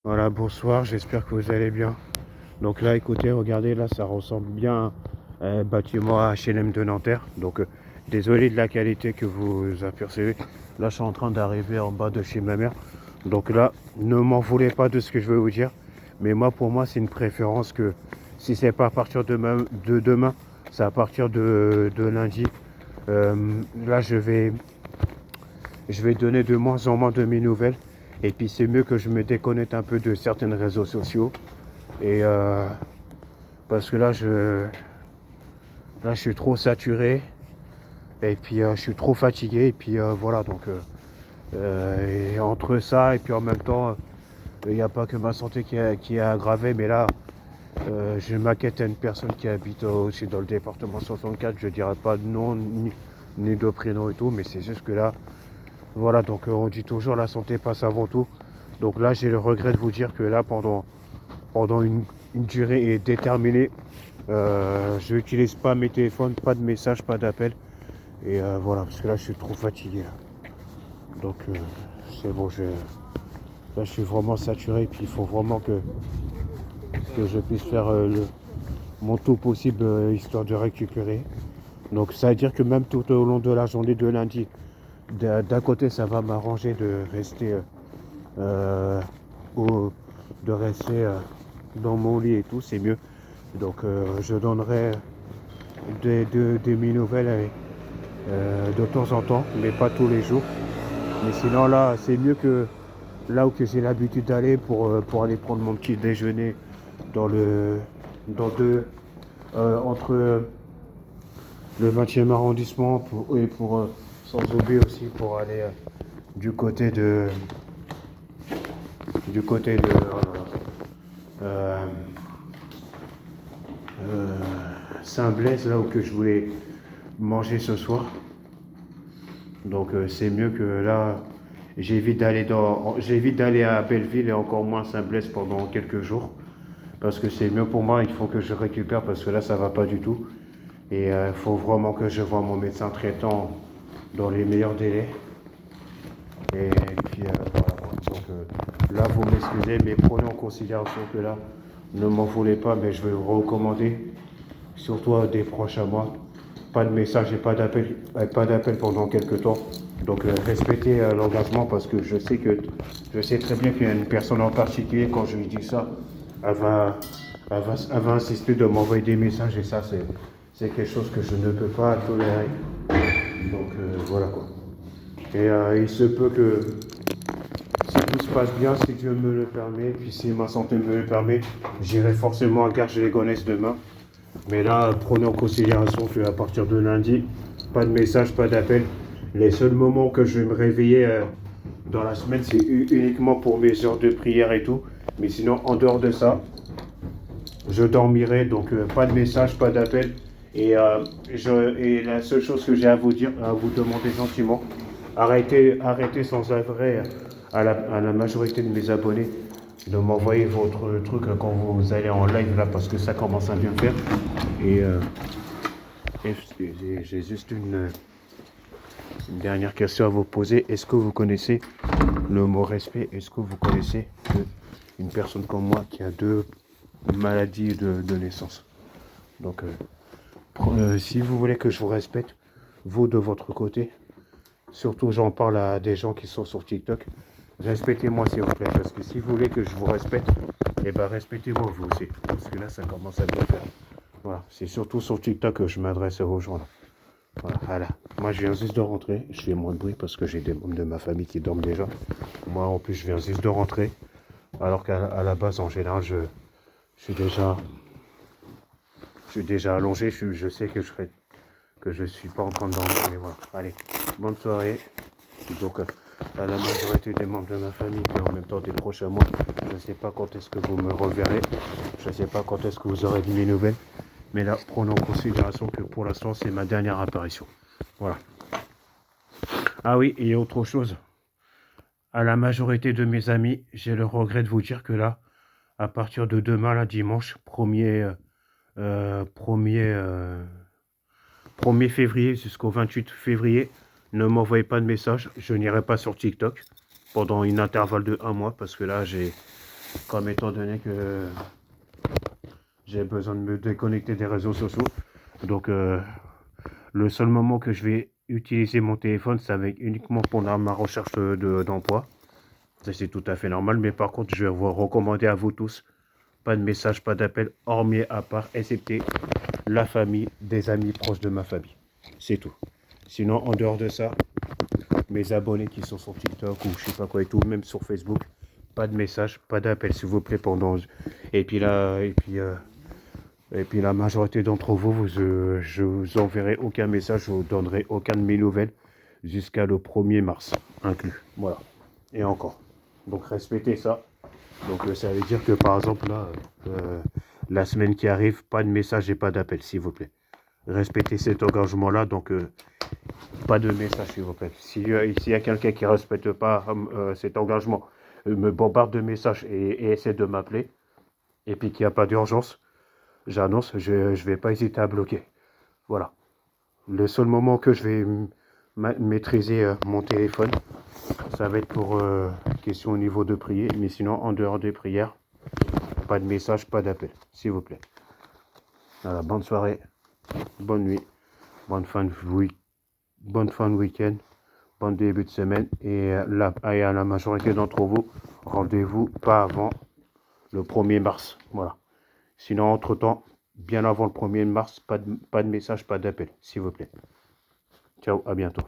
Voilà, bonsoir, j'espère que vous allez bien. Donc là, écoutez, regardez, là, ça ressemble bien à un bâtiment HLM de Nanterre. Donc, désolé de la qualité que vous apercevez. Là, je suis en train d'arriver en bas de chez ma mère. Donc là, ne m'en voulez pas de ce que je veux vous dire. Mais moi, pour moi, c'est une préférence que si c'est pas à partir de demain, c'est à partir de lundi. Là, je vais donner de moins en moins de mes nouvelles. Et puis, c'est mieux que je me déconnecte un peu de certains réseaux sociaux. Et parce que là, je suis trop saturé. Et puis, je suis trop fatigué. Et puis, voilà. Donc, et entre ça et puis en même temps, il n'y a pas que ma santé qui est aggravée. Mais là, je m'inquiète à une personne qui habite aussi dans le département 64. Je ne dirais pas de nom ni de prénom et tout. Mais c'est juste que là, voilà. Donc, on dit toujours la santé passe avant tout. Donc là, j'ai le regret de vous dire que là, pendant une durée déterminée, je n'utilise pas mes téléphones, pas de messages, pas d'appels. Et voilà, parce que là, je suis trop fatigué. Là. Donc, c'est bon, là, je suis vraiment saturé. Et puis, il faut vraiment que je puisse faire mon tout possible, histoire de récupérer. Donc, ça veut dire que même tout au long de la journée de lundi, d'un côté, ça va m'arranger de rester, euh, au- de rester dans mon lit et tout, c'est mieux. Donc, je donnerai des mes nouvelles de temps en temps, mais pas tous les jours. Mais sinon, là, c'est mieux que là où que j'ai l'habitude d'aller pour aller prendre mon petit déjeuner dans le, dans deux, entre le 20e arrondissement et sans oublier aussi pour aller du du côté de euh, euh, Saint-Blaise, là où que je voulais manger ce soir. Donc c'est mieux que là, j'évite d'aller à Belleville et encore moins à Saint-Blaise pendant quelques jours. Parce que c'est mieux pour moi, il faut que je récupère parce que là ça va pas du tout. Et il faut vraiment que je voie mon médecin traitant dans les meilleurs délais. Et puis voilà. Donc là vous m'excusez, mais prenez en considération que là, ne m'en voulez pas, mais je vais vous recommander, surtout des proches à moi, pas de message et pas d'appel pendant quelques temps. Donc respectez l'engagement parce que je sais très bien qu'il y a une personne en particulier quand je lui dis ça, elle va, elle va insister de m'envoyer des messages et ça c'est quelque chose que je ne peux pas tolérer. Donc voilà quoi. Et il se peut que si tout se passe bien, si Dieu me le permet, puis si ma santé me le permet, j'irai forcément à Garges-les-Gonesse demain. Mais là, prenez en considération qu'à partir de lundi, pas de message, pas d'appel. Les seuls moments que je vais me réveiller dans la semaine, c'est uniquement pour mes heures de prière et tout. Mais sinon, en dehors de ça, je dormirai. Donc, pas de message, pas d'appel. Et, et la seule chose que j'ai à vous dire, à vous demander gentiment, arrêtez sans arrêt à la majorité de mes abonnés de m'envoyer votre truc quand vous allez en live là parce que ça commence à bien faire. Et j'ai juste une dernière question à vous poser. Est-ce que vous connaissez le mot respect? Est-ce que vous connaissez une personne comme moi qui a deux maladies de naissance? Donc, si vous voulez que je vous respecte, vous de votre côté, surtout j'en parle à des gens qui sont sur TikTok, respectez-moi s'il vous plaît, parce que si vous voulez que je vous respecte, eh ben respectez-moi vous aussi, parce que là ça commence à bien faire. Voilà, c'est surtout sur TikTok que je m'adresse aux gens là. Voilà. Moi, je viens juste de rentrer. Je fais moins de bruit parce que j'ai des membres de ma famille qui dorment déjà. Moi, en plus, je viens juste de rentrer. Alors qu'à la base, en général, je suis déjà, je suis déjà allongé. Je sais que je suis pas en train de dormir. Mais voilà. Allez, bonne soirée. Donc, à la majorité des membres de ma famille, et en même temps des proches à moi, je ne sais pas quand est-ce que vous me reverrez. Je ne sais pas quand est-ce que vous aurez dit mes nouvelles. Mais là, prenons en considération que pour l'instant, c'est ma dernière apparition. Voilà. Ah oui, et autre chose. À la majorité de mes amis, j'ai le regret de vous dire que là, à partir de demain, là, dimanche, 1er février jusqu'au 28 février, ne m'envoyez pas de message. Je n'irai pas sur TikTok pendant une intervalle de un mois parce que là, comme étant donné que j'ai besoin de me déconnecter des réseaux sociaux. Donc, le seul moment que je vais utiliser mon téléphone, ça va être uniquement pour ma recherche d'emploi. Ça, c'est tout à fait normal. Mais par contre, je vais vous recommander à vous tous, pas de message, pas d'appel, hormis à part, excepté la famille, des amis proches de ma famille. C'est tout. Sinon, en dehors de ça, mes abonnés qui sont sur TikTok ou je sais pas quoi et tout, même sur Facebook, pas de message, pas d'appel, s'il vous plaît, pendant. Et puis là, et puis la majorité d'entre vous, je vous enverrai aucun message, je vous donnerai aucun de mes nouvelles jusqu'à le 1er mars inclus. Voilà. Et encore. Donc respectez ça. Donc ça veut dire que par exemple là, la semaine qui arrive, pas de message et pas d'appel, s'il vous plaît. Respectez cet engagement-là, donc pas de message, s'il vous plaît. S'il y a quelqu'un qui ne respecte pas cet engagement, me bombarde de messages et essaie de m'appeler, et puis qu'il n'y a pas d'urgence, j'annonce, je ne vais pas hésiter à bloquer. Voilà. Le seul moment que je vais maîtriser mon téléphone, ça va être pour question au niveau de prier, mais sinon, en dehors des prières, pas de message, pas d'appel, s'il vous plaît. Voilà, bonne soirée, bonne nuit, bonne fin de week-end, bon début de semaine, et à la majorité d'entre vous, rendez-vous pas avant le 1er mars. Voilà. Sinon, entre-temps, bien avant le 1er mars, pas de message, pas d'appel, s'il vous plaît. Ciao, à bientôt.